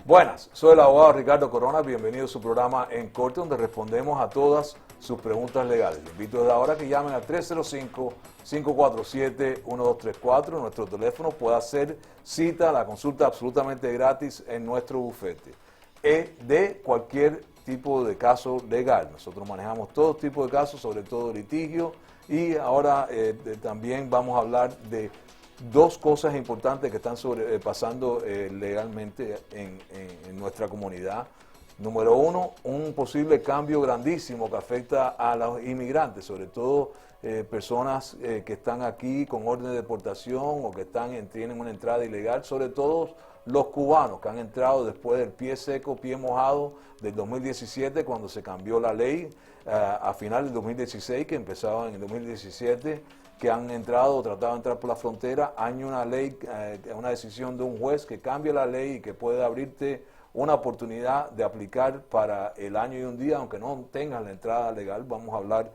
Buenas, soy el abogado Ricardo Corona, bienvenido a su programa En Corte, donde respondemos a todas sus preguntas legales. Les invito desde ahora que llamen al 305-547-1234, nuestro teléfono, puede hacer cita, la consulta absolutamente gratis en nuestro bufete, de cualquier tipo de caso legal. Nosotros manejamos todo tipo de casos, sobre todo litigio, y ahora también vamos a hablar de dos cosas importantes que están pasando legalmente en nuestra comunidad. Número uno, un posible cambio grandísimo que afecta a los inmigrantes, sobre todo personas que están aquí con orden de deportación o que tienen una entrada ilegal, sobre todo los cubanos que han entrado después del pie seco, pie mojado del 2017, cuando se cambió la ley a final del 2016, que empezaba en el 2017, que han entrado o tratado de entrar por la frontera. Hay una ley, una decisión de un juez que cambia la ley y que puede abrirte una oportunidad de aplicar para el año y un día, aunque no tengas la entrada legal. Vamos a hablar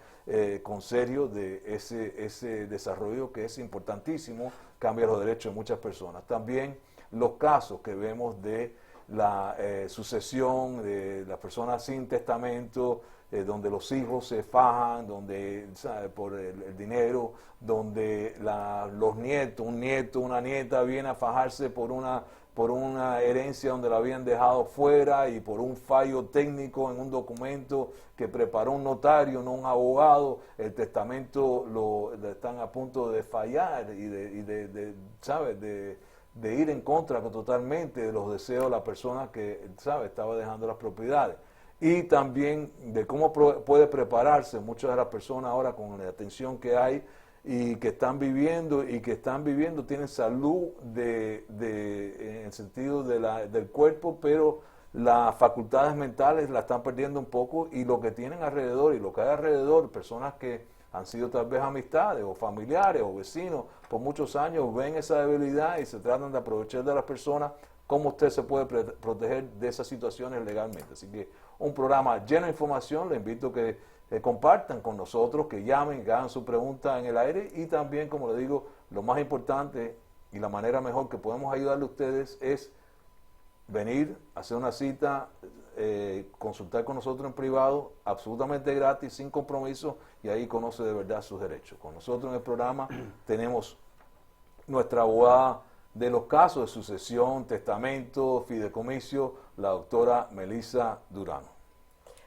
con serio de ese desarrollo que es importantísimo, cambia los derechos de muchas personas. También los casos que vemos de la sucesión de las personas sin testamento, donde los hijos se fajan, donde por el dinero, donde los nietos, un nieto, una nieta viene a fajarse por una herencia donde la habían dejado fuera y por un fallo técnico en un documento que preparó un notario, no un abogado. El testamento lo están a punto de fallar y de ir en contra totalmente de los deseos de la persona que estaba dejando las propiedades. Y también de cómo puede prepararse muchas de las personas ahora con la atención que hay y que están viviendo tienen salud en el sentido del cuerpo, pero las facultades mentales las están perdiendo un poco, y lo que tienen alrededor y lo que hay alrededor, personas que han sido tal vez amistades o familiares o vecinos por muchos años, ven esa debilidad y se tratan de aprovechar de las personas. ¿Cómo usted se puede proteger de esas situaciones legalmente? Así que un programa lleno de información. Le invito a que compartan con nosotros, que llamen, que hagan su pregunta en el aire, y también, como le digo, lo más importante y la manera mejor que podemos ayudarle a ustedes es venir, hacer una cita, consultar con nosotros en privado, absolutamente gratis, sin compromiso, y ahí conoce de verdad sus derechos. Con nosotros en el programa tenemos nuestra abogada de los casos de sucesión, testamento, fideicomiso, la doctora Melissa Durán.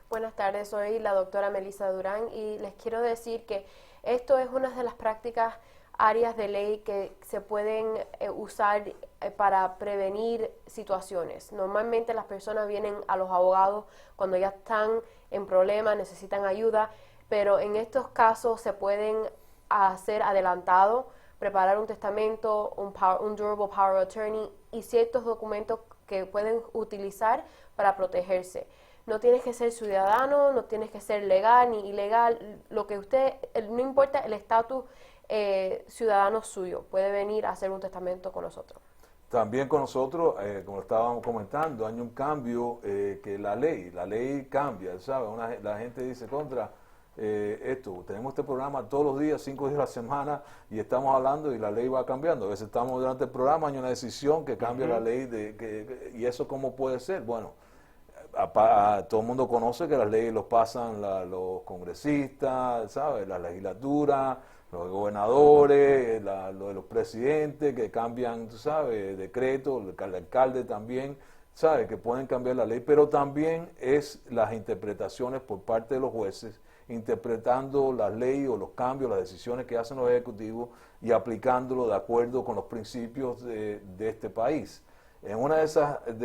Buenas tardes, soy la doctora Melissa Durán y les quiero decir que esto es una de las prácticas áreas de ley que se pueden usar para prevenir situaciones. Normalmente las personas vienen a los abogados cuando ya están en problemas, necesitan ayuda, pero en estos casos se pueden hacer adelantado, preparar un testamento, un durable power of attorney y ciertos documentos que pueden utilizar para protegerse. No tienes que ser ciudadano, no tienes que ser legal ni ilegal, lo que no importa el estatus ciudadano suyo, puede venir a hacer un testamento con nosotros. También con nosotros, como estábamos comentando, hay un cambio que la ley cambia, ¿sabes? La gente dice tenemos este programa todos los días, 5 días a la semana, y estamos hablando y la ley va cambiando. A veces estamos durante el programa, hay una decisión que cambia la ley, y eso ¿cómo puede ser? Bueno, todo el mundo conoce que las leyes los pasan los congresistas, ¿sabes? La legislatura, los gobernadores, lo de los presidentes que cambian, tú sabes, decretos, el alcalde también, ¿sabes? Que pueden cambiar la ley, pero también es las interpretaciones por parte de los jueces, interpretando las leyes o los cambios, las decisiones que hacen los ejecutivos y aplicándolo de acuerdo con los principios de este país. En una de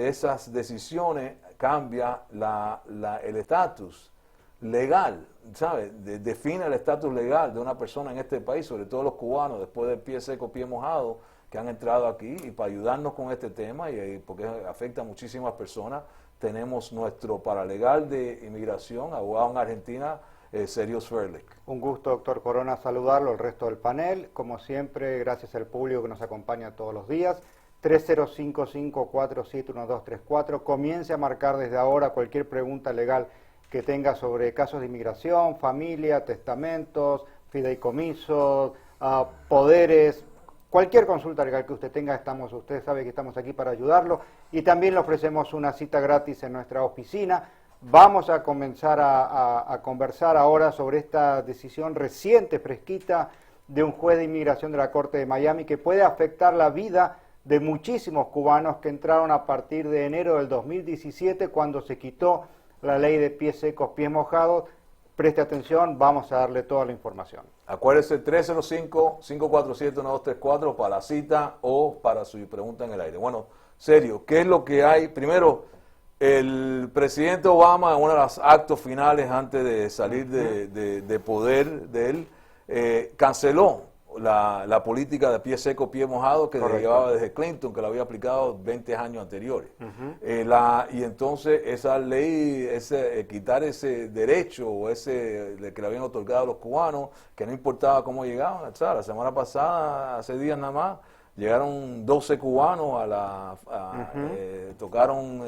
esas decisiones cambia el estatus legal, ¿sabes? Define el estatus legal de una persona en este país, sobre todo los cubanos, después del pie seco, pie mojado, que han entrado aquí, y para ayudarnos con este tema, y porque afecta a muchísimas personas, tenemos nuestro paralegal de inmigración, abogado en Argentina, Sergio Sverlik. Un gusto, doctor Corona, saludarlo, el resto del panel. Como siempre, gracias al público que nos acompaña todos los días. 305-547-1234. Comience a marcar desde ahora cualquier pregunta legal que tenga sobre casos de inmigración, familia, testamentos, fideicomisos, poderes, Cualquier consulta legal que usted tenga, usted sabe que estamos aquí para ayudarlo, y también le ofrecemos una cita gratis en nuestra oficina. Vamos a comenzar a conversar ahora sobre esta decisión reciente, fresquita, de un juez de inmigración de la Corte de Miami que puede afectar la vida de muchísimos cubanos que entraron a partir de enero del 2017, cuando se quitó la ley de pies secos, pies mojados. Preste atención, vamos a darle toda la información. Acuérdese, 305-547-1234 para la cita o para su pregunta en el aire. Bueno, serio, ¿qué es lo que hay? Primero, el presidente Obama, en uno de los actos finales antes de salir de poder de él, canceló la política de pie seco, pie mojado que llevaba desde Clinton, que la había aplicado 20 años anteriores. Y entonces esa ley, quitar ese derecho o ese que le habían otorgado a los cubanos, que no importaba cómo llegaban. O sea, la semana pasada, hace días nada más, llegaron 12 cubanos tocaron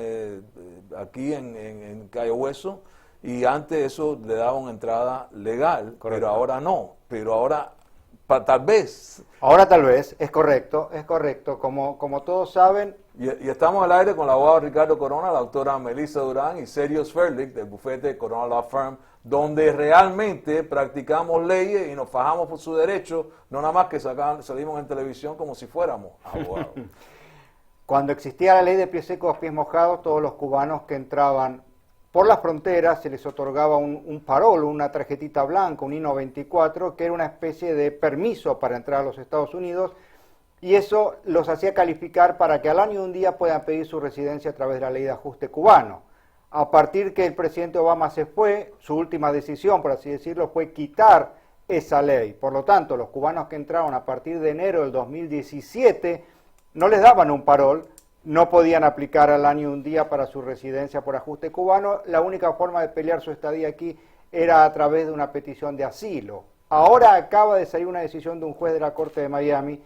aquí en Cayo Hueso, y antes eso le daban entrada legal, pero ahora no. Pero ahora tal vez. Ahora tal vez, es correcto. Como todos saben. Y estamos al aire con la abogada Ricardo Corona, la doctora Melissa Durán y Sergio Sverlik del bufete Corona Law Firm, donde realmente practicamos leyes y nos fajamos por su derecho, no nada más que salimos en televisión como si fuéramos abogados. Cuando existía la ley de pies secos, pies mojados, todos los cubanos que entraban por las fronteras se les otorgaba un parol, una tarjetita blanca, un I-94, que era una especie de permiso para entrar a los Estados Unidos, y eso los hacía calificar para que al año y un día puedan pedir su residencia a través de la ley de ajuste cubano. A partir que el presidente Obama se fue, su última decisión, por así decirlo, fue quitar esa ley. Por lo tanto, los cubanos que entraron a partir de enero del 2017 no les daban un parol, no podían aplicar al año y un día para su residencia por ajuste cubano. La única forma de pelear su estadía aquí era a través de una petición de asilo. Ahora acaba de salir una decisión de un juez de la Corte de Miami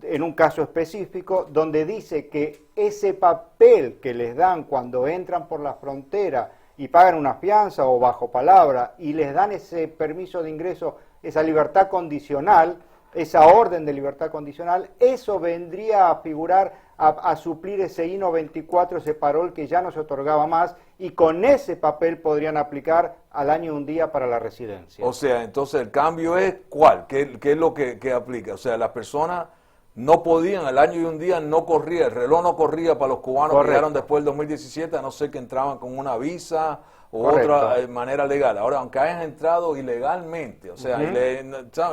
en un caso específico, donde dice que ese papel que les dan cuando entran por la frontera y pagan una fianza o bajo palabra y les dan ese permiso de ingreso, esa libertad condicional, esa orden de libertad condicional, eso vendría a figurar a suplir ese I-94, ese parol que ya no se otorgaba más, y con ese papel podrían aplicar al año y un día para la residencia. O sea, entonces el cambio es ¿cuál? ¿Qué es lo que aplica? O sea, las personas no podían, al año y un día no corría, el reloj no corría para los cubanos que llegaron después del 2017, a no ser que entraban con una visa o otra manera legal. Ahora, aunque hayan entrado ilegalmente, o sea,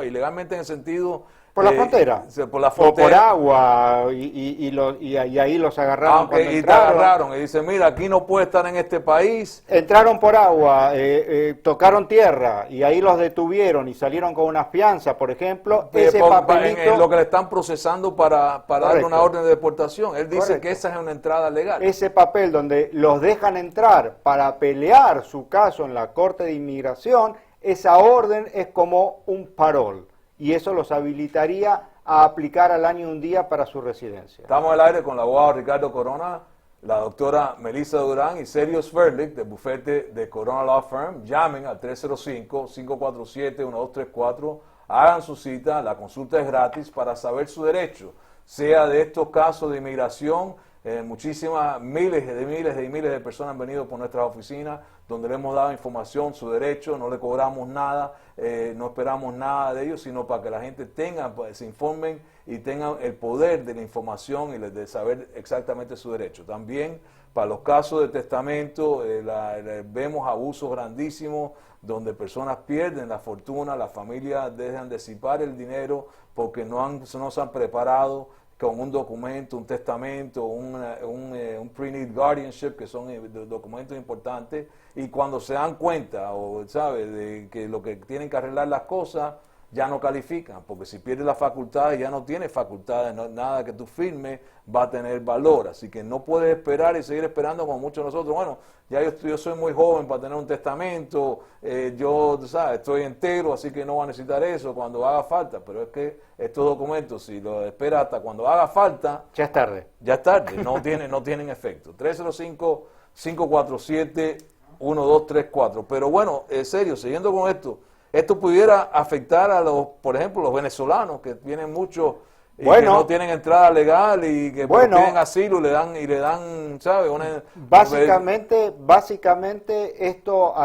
ilegalmente en el sentido... Por la frontera. Por la frontera. O por agua, y ahí los agarraron cuando y entraron. te agarraron y dicen, mira, aquí no puede estar en este país. Entraron por agua, tocaron tierra, y ahí los detuvieron y salieron con una fianza, por ejemplo. Ese papelito... En lo que le están procesando para darle una orden de deportación. Él dice que esa es una entrada legal. Ese papel donde los dejan entrar para pelear su caso en la Corte de Inmigración, esa orden es como un parol. Y eso los habilitaría a aplicar al año y un día para su residencia. Estamos al aire con la abogada Ricardo Corona, la doctora Melissa Durán y Sergio Sverlik del bufete de Corona Law Firm. Llamen al 305-547-1234, hagan su cita, la consulta es gratis para saber su derecho, sea de estos casos de inmigración. Muchísimas, miles de personas han venido por nuestras oficinas donde le hemos dado información, su derecho, no le cobramos nada, no esperamos nada de ellos, sino para que la gente se informen y tengan el poder de la información y de saber exactamente su derecho. También para los casos de testamento vemos abusos grandísimos donde personas pierden la fortuna, las familias dejan de disipar el dinero porque no se han preparado con un documento, un testamento, un preneed guardianship, que son documentos importantes, y cuando se dan cuenta, de que lo que tienen que arreglar las cosas, ya no califican, porque si pierdes las facultades, ya no tienes facultades, nada que tú firmes va a tener valor, así que no puedes esperar y seguir esperando como muchos de nosotros. Bueno, ya yo soy muy joven para tener un testamento, estoy entero, así que no voy a necesitar eso cuando haga falta, pero es que estos documentos, si los esperas hasta cuando haga falta, ya es tarde. Ya es tarde, no tienen efecto. 305-547-1234. Pero bueno, en serio, siguiendo con esto pudiera afectar a por ejemplo, los venezolanos, que vienen muchos y Bueno, que no tienen entrada legal y que bueno, piden asilo y le dan, ¿sabes? Básicamente esto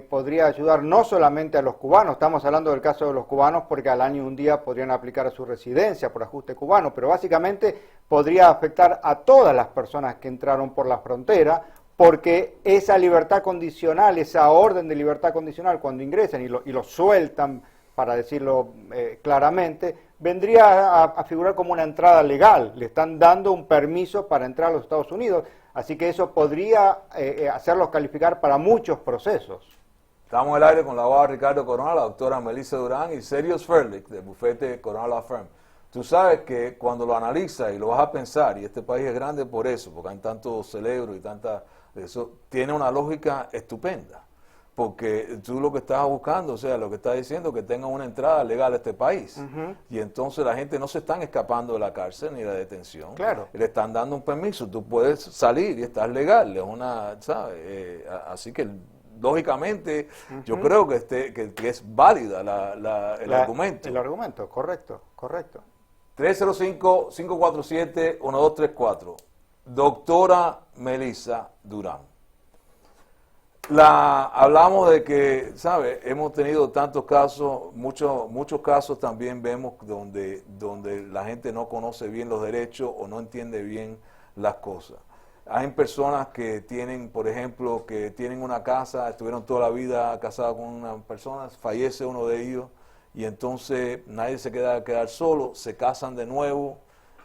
podría ayudar no solamente a los cubanos, estamos hablando del caso de los cubanos porque al año y un día podrían aplicar a su residencia por ajuste cubano, pero básicamente podría afectar a todas las personas que entraron por la frontera, porque esa libertad condicional, esa orden de libertad condicional cuando ingresan y lo sueltan, para decirlo claramente, vendría a figurar como una entrada legal. Le están dando un permiso para entrar a los Estados Unidos, así que eso podría hacerlos calificar para muchos procesos. Estamos en el aire con la abogada Ricardo Corona, la doctora Melissa Durán y Sergio Sverlik, del bufete Corona Law Firm. Tú sabes que cuando lo analizas y lo vas a pensar, y este país es grande por eso, porque hay tantos cerebros y tanta... Eso tiene una lógica estupenda. Porque tú lo que estás buscando, o sea, lo que estás diciendo, que tenga una entrada legal a este país. Y entonces la gente no se están escapando de la cárcel ni de la detención. Claro. Le están dando un permiso, tú puedes salir y estás legal. Es una, ¿sabes? Así que, lógicamente, yo creo que es válida el argumento. El argumento, correcto. 305-547-1234. Doctora Melissa Durán. Hablamos de que, ¿sabe? Hemos tenido tantos casos, muchos casos también vemos donde la gente no conoce bien los derechos o no entiende bien las cosas. Hay personas que tienen, por ejemplo, que tienen una casa, estuvieron toda la vida casados con una persona, fallece uno de ellos y entonces nadie se quedar solo, se casan de nuevo.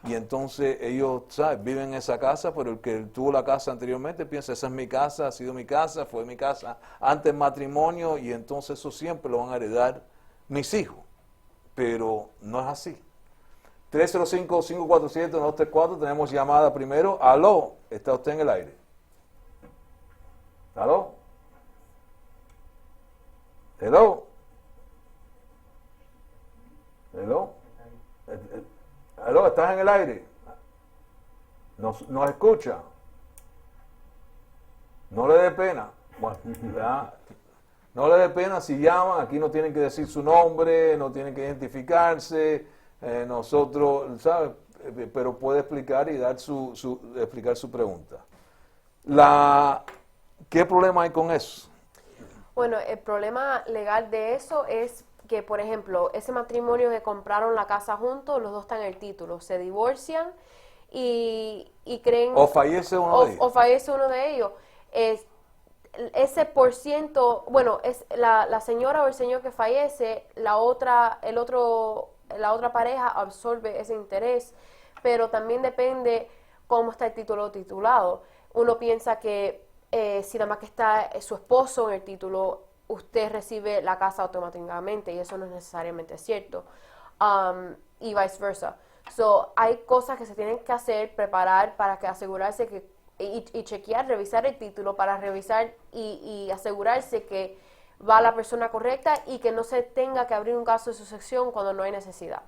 Y entonces ellos, ¿sabes? Viven en esa casa, pero el que tuvo la casa anteriormente piensa, esa es mi casa, ha sido mi casa, fue mi casa antes del matrimonio y entonces eso siempre lo van a heredar mis hijos. Pero no es así. 305-547-1234, tenemos llamada primero. Aló, ¿está usted en el aire? ¿Aló? ¿Hello? ¿Hello? Aló, ¿estás en el aire? ¿Nos escucha? No le dé pena. Bueno, ya. No le dé pena si llaman, aquí no tienen que decir su nombre, no tienen que identificarse, nosotros, ¿sabes? Pero puede explicar y dar explicar su pregunta. ¿Qué problema hay con eso? Bueno, el problema legal de eso es que, por ejemplo, ese matrimonio que compraron la casa juntos, los dos están en el título, se divorcian y creen... O fallece uno de ellos. O fallece uno de ellos. Ese por ciento, bueno, es la señora o el señor que fallece, la otra pareja absorbe ese interés, pero también depende cómo está el título titulado. Uno piensa que si nada más que está su esposo en el título, usted recibe la casa automáticamente y eso no es necesariamente cierto, y viceversa. So, hay cosas que se tienen que hacer, preparar para que asegurarse que y chequear, revisar el título para revisar y asegurarse que va la persona correcta y que no se tenga que abrir un caso de sucesión cuando no hay necesidad.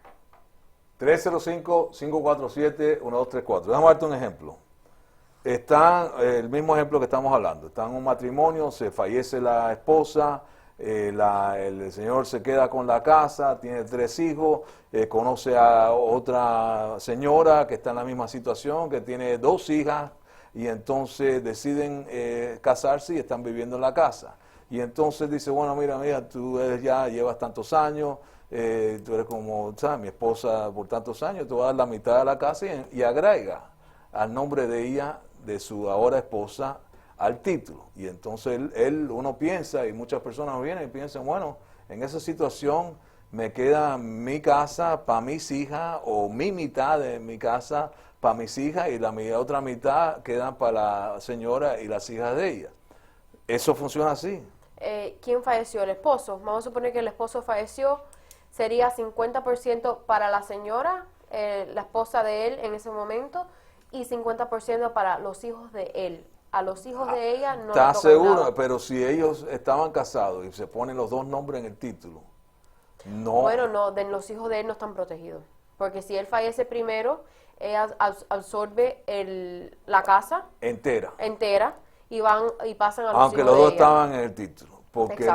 305-547-1234. Déjame darte un ejemplo. Está el mismo ejemplo que estamos hablando. Está en un matrimonio, se fallece la esposa, el señor se queda con la casa, tiene 3 hijos, conoce a otra señora que está en la misma situación, que tiene 2 hijas, y entonces deciden casarse y están viviendo en la casa. Y entonces dice, bueno, mira, tú ya llevas tantos años, tú eres como, ¿sabes? Mi esposa por tantos años, te voy a dar la mitad de la casa y agrega al nombre de ella, de su ahora esposa, al título. Y entonces uno piensa, y muchas personas vienen y piensan, bueno, en esa situación me queda mi casa para mis hijas, o mi mitad de mi casa para mis hijas, y la otra mitad queda para la señora y las hijas de ella. ¿Eso funciona así? ¿Quién falleció? El esposo. Vamos a suponer que el esposo falleció, sería 50% para la señora, la esposa de él en ese momento, y 50% para los hijos de él. A los hijos de ella no. ¿Estás seguro? Pero si ellos estaban casados y se ponen los 2 nombres en el título, no. Bueno, no, los hijos de él no están protegidos. Porque si él fallece primero, ella absorbe la casa entera y pasan a los aunque hijos los de dos ella. estaban en el título. Porque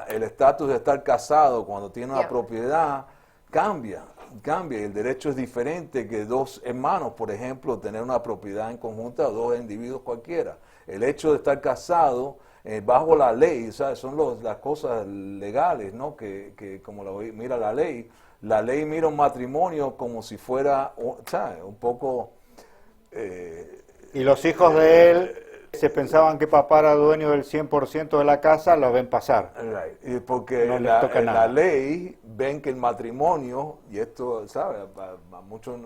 el estatus de estar casado cuando tiene una propiedad cambia cambia. El derecho es diferente que dos hermanos, por ejemplo, tener una propiedad en conjunta o dos individuos cualquiera. El hecho de estar casado bajo la ley, ¿sabes? Son las cosas legales, ¿no? Que como mira la ley mira un matrimonio como si fuera, ¿sabes? Un poco... y los hijos de él se pensaban que papá era dueño del 100% de la casa, lo ven pasar. Right. Y porque No les toca nada. la ley ven que el matrimonio, y esto, ¿sabes? A muchos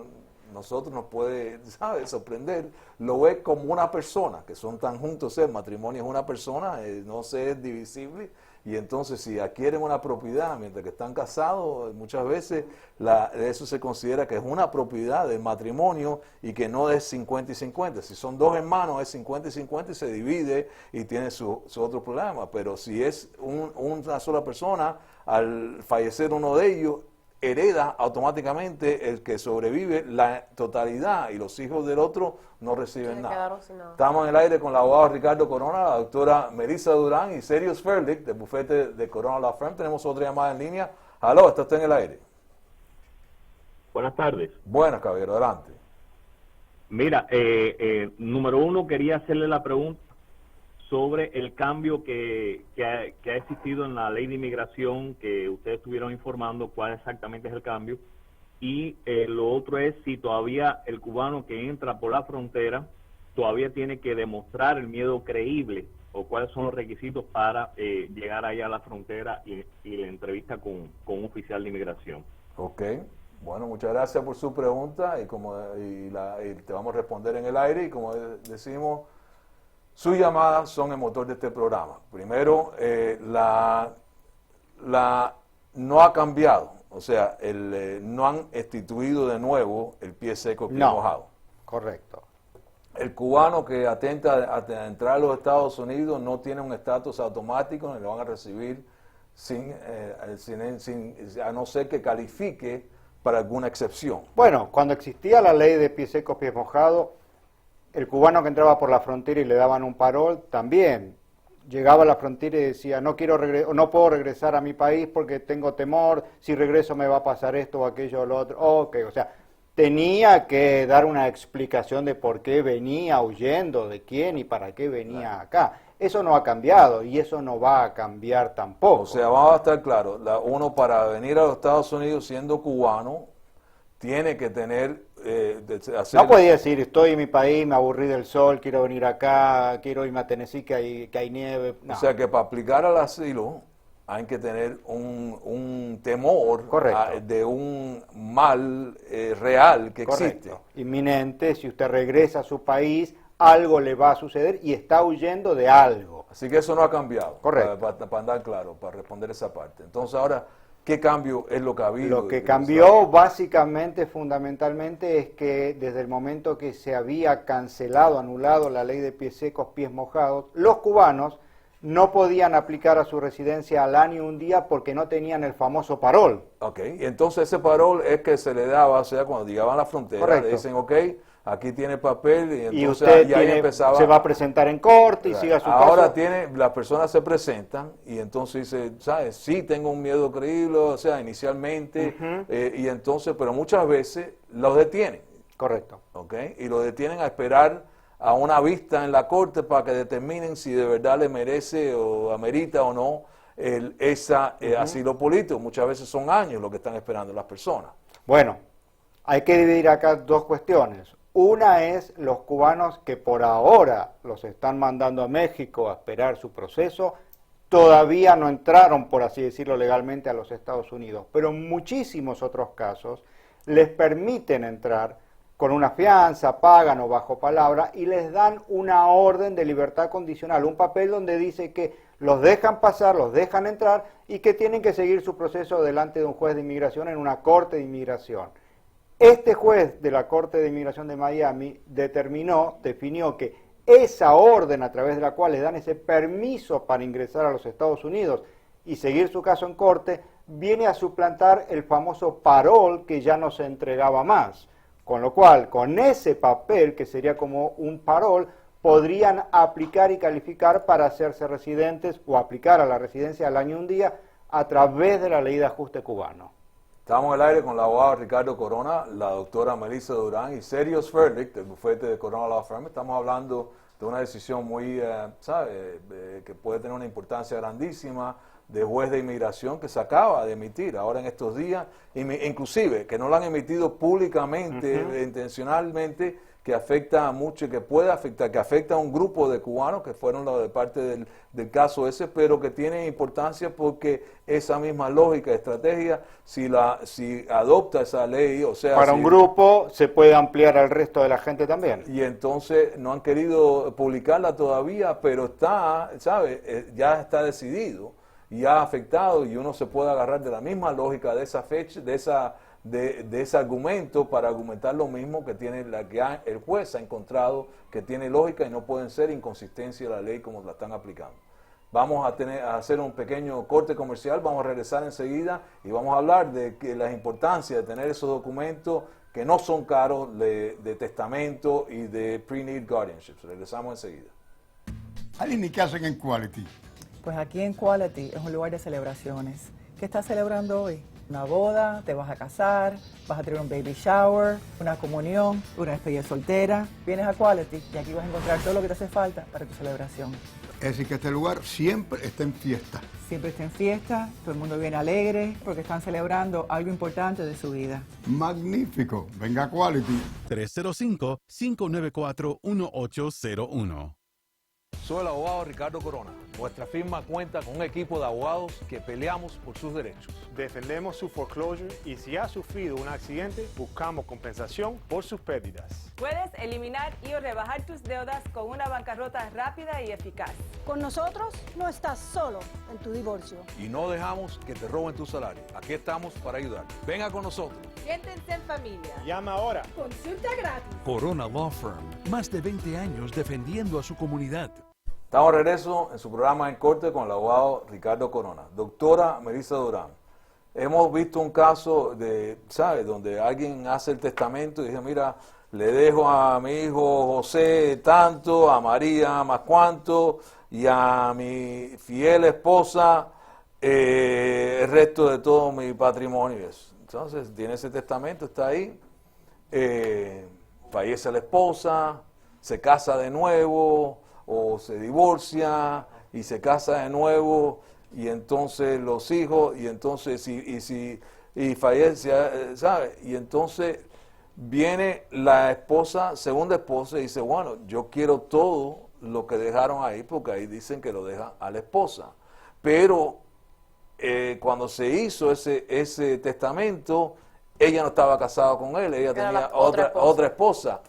nosotros nos puede, ¿sabes? Sorprender, lo ve como una persona, que son tan juntos, el matrimonio es una persona, no se es divisible, y entonces si adquieren una propiedad mientras que están casados, muchas veces eso se considera que es una propiedad del matrimonio y que no es 50 y 50. Si son dos hermanos es 50 y 50 y se divide y tiene su otro problema, pero si es una sola persona, al fallecer uno de ellos, hereda automáticamente el que sobrevive la totalidad y los hijos del otro no reciben nada. Estamos en el aire con el abogado Ricardo Corona, la doctora Melissa Durán y Serious Fairlick del bufete de Corona Law Firm. Tenemos otra llamada en línea. Aló, ¿está usted en el aire? Buenas tardes. Buenas, caballero, adelante. Mira, número uno, quería hacerle la pregunta sobre el cambio que ha existido en la ley de inmigración, que ustedes estuvieron informando cuál exactamente es el cambio. Y lo otro es si todavía el cubano que entra por la frontera todavía tiene que demostrar el miedo creíble, o cuáles son los requisitos para llegar allá a la frontera y la entrevista con un oficial de inmigración. Ok, bueno, muchas gracias por su pregunta y te vamos a responder en el aire, y como decimos, sus llamadas son el motor de este programa. Primero, no ha cambiado, o sea, no han instituido de nuevo el pie seco, pie mojado. Correcto. El cubano que atenta a entrar a los Estados Unidos no tiene un estatus automático, ni lo van a recibir a no ser que califique para alguna excepción. Bueno, cuando existía la ley de pie seco, pie mojado, el cubano que entraba por la frontera y le daban un parol, también llegaba a la frontera y decía, no puedo regresar a mi país porque tengo temor, si regreso me va a pasar esto o aquello o lo otro. Okay, o sea, tenía que dar una explicación de por qué venía huyendo, de quién y para qué venía acá. Eso no ha cambiado y eso no va a cambiar tampoco. O sea, vamos a estar claros, uno para venir a los Estados Unidos siendo cubano tiene que tener... No podía decir, estoy en mi país, me aburrí del sol, quiero venir acá, quiero irme a Tennessee que hay nieve. No. O sea que para aplicar al asilo hay que tener un temor de un mal real que existe. Inminente, si usted regresa a su país, algo le va a suceder y está huyendo de algo. Así que eso no ha cambiado. Correcto. Para andar claro, para responder esa parte. Entonces ahora, ¿qué cambio es lo que ha habido? Lo que cambió básicamente, fundamentalmente, es que desde el momento que se había cancelado, anulado la ley de pies secos, pies mojados, los cubanos no podían aplicar a su residencia al año un día porque no tenían el famoso parol. Ok, y entonces ese parol es que se le daba, o sea, cuando llegaban a la frontera, correcto, le dicen, ok, aquí tiene papel, y entonces usted ya empezaba... se va a presentar en corte y siga su caso. Ahora las personas se presentan y entonces dice, ¿sabes? Sí, tengo un miedo creíble, o sea, inicialmente, y entonces, pero muchas veces los detienen. Correcto. Ok, y los detienen a esperar a una vista en la corte para que determinen si de verdad le merece o amerita o no asilo político. Muchas veces son años lo que están esperando las personas. Bueno, hay que dividir acá dos cuestiones. Una es los cubanos que por ahora los están mandando a México a esperar su proceso, todavía no entraron, por así decirlo, legalmente a los Estados Unidos, pero en muchísimos otros casos les permiten entrar con una fianza, pagan o bajo palabra y les dan una orden de libertad condicional, un papel donde dice que los dejan pasar, los dejan entrar y que tienen que seguir su proceso delante de un juez de inmigración en una corte de inmigración. Este juez de la Corte de Inmigración de Miami definió que esa orden a través de la cual les dan ese permiso para ingresar a los Estados Unidos y seguir su caso en corte, viene a suplantar el famoso parol que ya no se entregaba más. Con lo cual, con ese papel, que sería como un parol, podrían aplicar y calificar para hacerse residentes o aplicar a la residencia al año un día a través de la ley de ajuste cubano. Estamos en el aire con la abogada Ricardo Corona, la doctora Melissa Durán y Serious Verdict del bufete de Corona Law Firm. Estamos hablando de una decisión muy, que puede tener una importancia grandísima de juez de inmigración que se acaba de emitir ahora en estos días, inclusive que no lo han emitido públicamente, intencionalmente, que afecta a mucho y que puede afectar, que afecta a un grupo de cubanos que fueron de parte del caso ese, pero que tiene importancia porque esa misma lógica, estrategia, si adopta esa ley, o sea... Para un grupo se puede ampliar al resto de la gente también. Y entonces no han querido publicarla todavía, pero está, ¿sabe? Ya está decidido y ha afectado, y uno se puede agarrar de la misma lógica de esa fecha, de ese argumento para argumentar lo mismo que tiene el juez ha encontrado que tiene lógica y no pueden ser inconsistencia de la ley como la están aplicando. Vamos a hacer un pequeño corte comercial, vamos a regresar enseguida y vamos a hablar de la importancia de tener esos documentos que no son caros de testamento y de pre-need guardianships. Regresamos enseguida. Aline, ¿qué hacen en Quality? Pues aquí en Quality es un lugar de celebraciones. ¿Qué estás celebrando hoy? Una boda, te vas a casar, vas a tener un baby shower, una comunión, una despedida soltera. Vienes a Quality y aquí vas a encontrar todo lo que te hace falta para tu celebración. Es decir, que este lugar siempre está en fiesta. Siempre está en fiesta, todo el mundo viene alegre porque están celebrando algo importante de su vida. Magnífico. Venga a Quality. 305-594-1801. Soy el abogado Ricardo Corona. Nuestra firma cuenta con un equipo de abogados que peleamos por sus derechos. Defendemos su foreclosure y si ha sufrido un accidente, buscamos compensación por sus pérdidas. Puedes eliminar y o rebajar tus deudas con una bancarrota rápida y eficaz. Con nosotros no estás solo en tu divorcio. Y no dejamos que te roben tu salario. Aquí estamos para ayudar. Venga con nosotros. Siéntense en familia. Llama ahora. Consulta gratis. Corona Law Firm. Más de 20 años defendiendo a su comunidad. Estamos de regreso en su programa En Corte con el abogado Ricardo Corona. Doctora Melissa Durán, hemos visto un caso de, ¿sabes?, donde alguien hace el testamento y dice, mira, le dejo a mi hijo José tanto, a María más cuánto, y a mi fiel esposa el resto de todo mi patrimonio. Entonces, tiene ese testamento, está ahí, fallece la esposa, se casa de nuevo, o se divorcia y se casa de nuevo, y entonces los hijos, y entonces y fallece, ¿sabe? Y entonces viene la esposa, segunda esposa, y dice, bueno, yo quiero todo lo que dejaron ahí, porque ahí dicen que lo dejan a la esposa. Pero cuando se hizo ese testamento, ella no estaba casada con él, ella tenía otra esposa.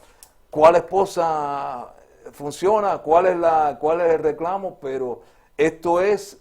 ¿Cuál esposa funciona? ¿Cuál es el reclamo? Pero esto es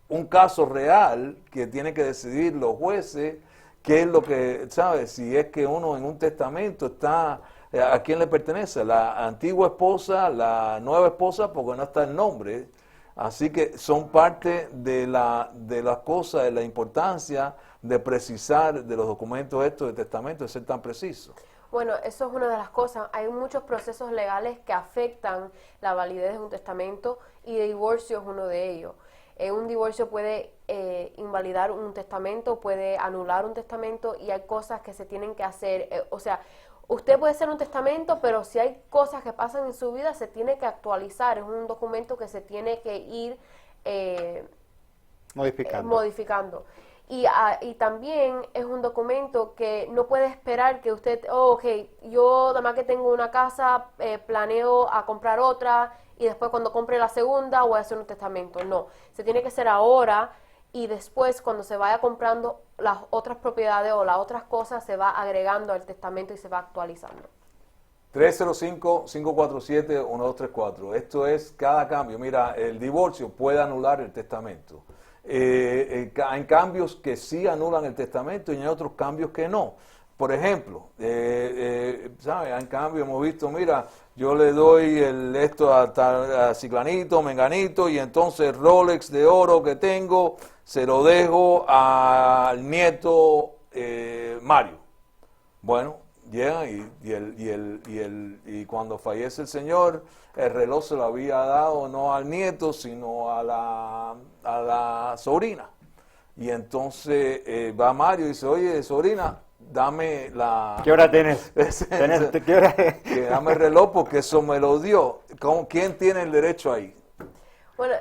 un caso real que tienen que decidir los jueces, qué es lo que, ¿sabes? Si es que uno en un testamento está, ¿a quién le pertenece? La antigua esposa, la nueva esposa, porque no está el nombre. Así que son parte de las cosas, de la importancia de precisar de los documentos estos de testamento, de ser tan precisos. Bueno, eso es una de las cosas. Hay muchos procesos legales que afectan la validez de un testamento y el divorcio es uno de ellos. Un divorcio puede invalidar un testamento, puede anular un testamento y hay cosas que se tienen que hacer. O sea, usted puede hacer un testamento, pero si hay cosas que pasan en su vida, se tiene que actualizar. Es un documento que se tiene que ir modificando. Y también es un documento que no puede esperar que usted, yo nada más que tengo una casa, planeo a comprar otra y después cuando compre la segunda voy a hacer un testamento. No, se tiene que hacer ahora y después cuando se vaya comprando las otras propiedades o las otras cosas se va agregando al testamento y se va actualizando. 305-547-1234. Esto es cada cambio. Mira, el divorcio puede anular el testamento. Hay cambios que sí anulan el testamento y hay otros cambios que no. Por ejemplo, ¿sabes? Hay cambios, hemos visto, mira, yo le doy esto a ciclanito, menganito, y entonces el Rolex de oro que tengo se lo dejo al nieto Mario. Bueno, llega y cuando fallece el señor, el reloj se lo había dado no al nieto, sino a la sobrina. y entonces va Mario y dice, oye, sobrina, dame la... ¿Qué hora tenés? ¿Qué hora es? Que dame el reloj porque eso me lo dio. ¿Quién tiene el derecho ahí? Bueno,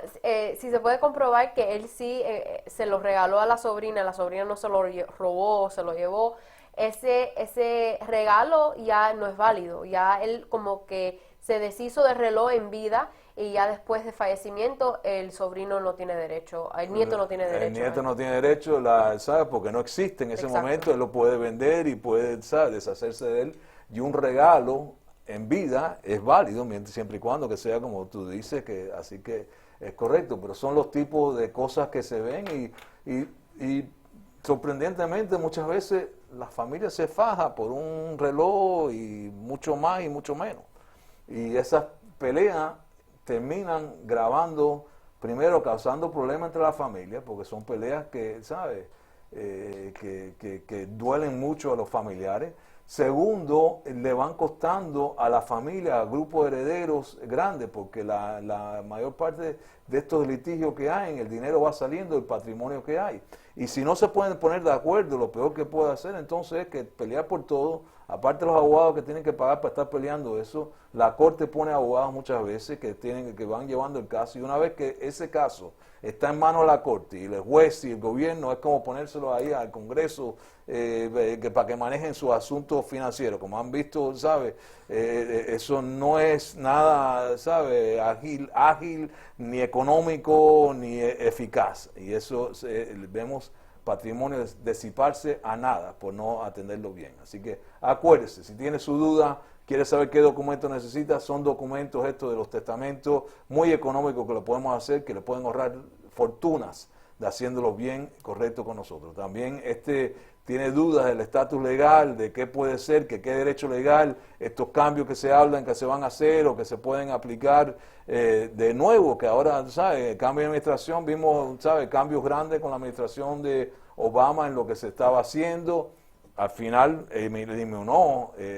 si se puede comprobar que él sí se lo regaló a la sobrina no se lo robó, se lo llevó, ese regalo ya no es válido, ya él como que se deshizo del reloj en vida y ya después de fallecimiento el sobrino no tiene derecho, el nieto no tiene derecho. El nieto no tiene derecho, ¿sabes? Porque no existe en ese Exacto. momento, él lo puede vender y puede, ¿sabes?, deshacerse de él. Y un regalo en vida es válido, siempre y cuando que sea como tú dices, que así que es correcto, pero son los tipos de cosas que se ven y sorprendentemente muchas veces la familia se faja por un reloj y mucho más y mucho menos. Y esas peleas terminan grabando, primero causando problemas entre la familia, porque son peleas que, ¿sabes?, que duelen mucho a los familiares. Segundo, le van costando a la familia, a grupos de herederos grandes, porque la mayor parte de estos litigios que hay, el dinero va saliendo del patrimonio que hay. Y si no se pueden poner de acuerdo, lo peor que puede hacer entonces es que pelear por todo, aparte de los abogados que tienen que pagar para estar peleando eso, la corte pone abogados muchas veces que van llevando el caso, y una vez que ese caso está en manos de la corte y el juez y el gobierno, es como ponérselo ahí al Congreso para que manejen sus asuntos financieros. Como han visto, ¿sabe? Eso no es nada, ¿sabe?, ágil, ni económico, ni eficaz. Y eso vemos patrimonio disiparse a nada por no atenderlo bien. Así que acuérdese, si tiene su duda, quiere saber qué documentos necesita, son documentos estos de los testamentos muy económicos que lo podemos hacer, que le pueden ahorrar fortunas de haciéndolo bien, correcto con nosotros. También tiene dudas del estatus legal, de qué puede ser, qué derecho legal, estos cambios que se hablan, que se van a hacer o que se pueden aplicar de nuevo, que ahora, ¿sabe?, cambio de administración, vimos, ¿sabe?, cambios grandes con la administración de Obama en lo que se estaba haciendo. Al final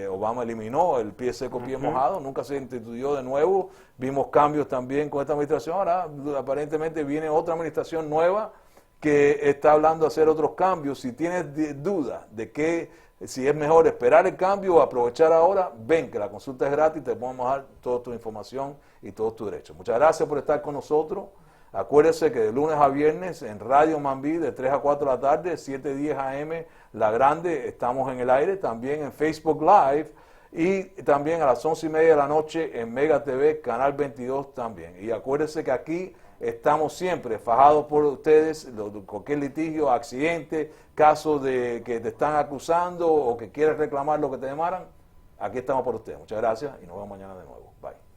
Obama eliminó el pie seco, pie mojado, nunca se instituyó de nuevo. Vimos cambios también con esta administración. Ahora aparentemente viene otra administración nueva que está hablando de hacer otros cambios. Si tienes duda de si es mejor esperar el cambio o aprovechar ahora, ven que la consulta es gratis, te podemos dar toda tu información y todos tus derechos. Muchas gracias por estar con nosotros. Acuérdese que de lunes a viernes en Radio Mambí de 3 a 4 de la tarde, 7:10 AM, La Grande, estamos en el aire, también en Facebook Live y también a las 11:30 de la noche en Mega TV, Canal 22 también. Y acuérdese que aquí estamos siempre fajados por ustedes, cualquier litigio, accidente, caso de que te están acusando o que quieres reclamar lo que te demandan, aquí estamos por ustedes. Muchas gracias y nos vemos mañana de nuevo. Bye.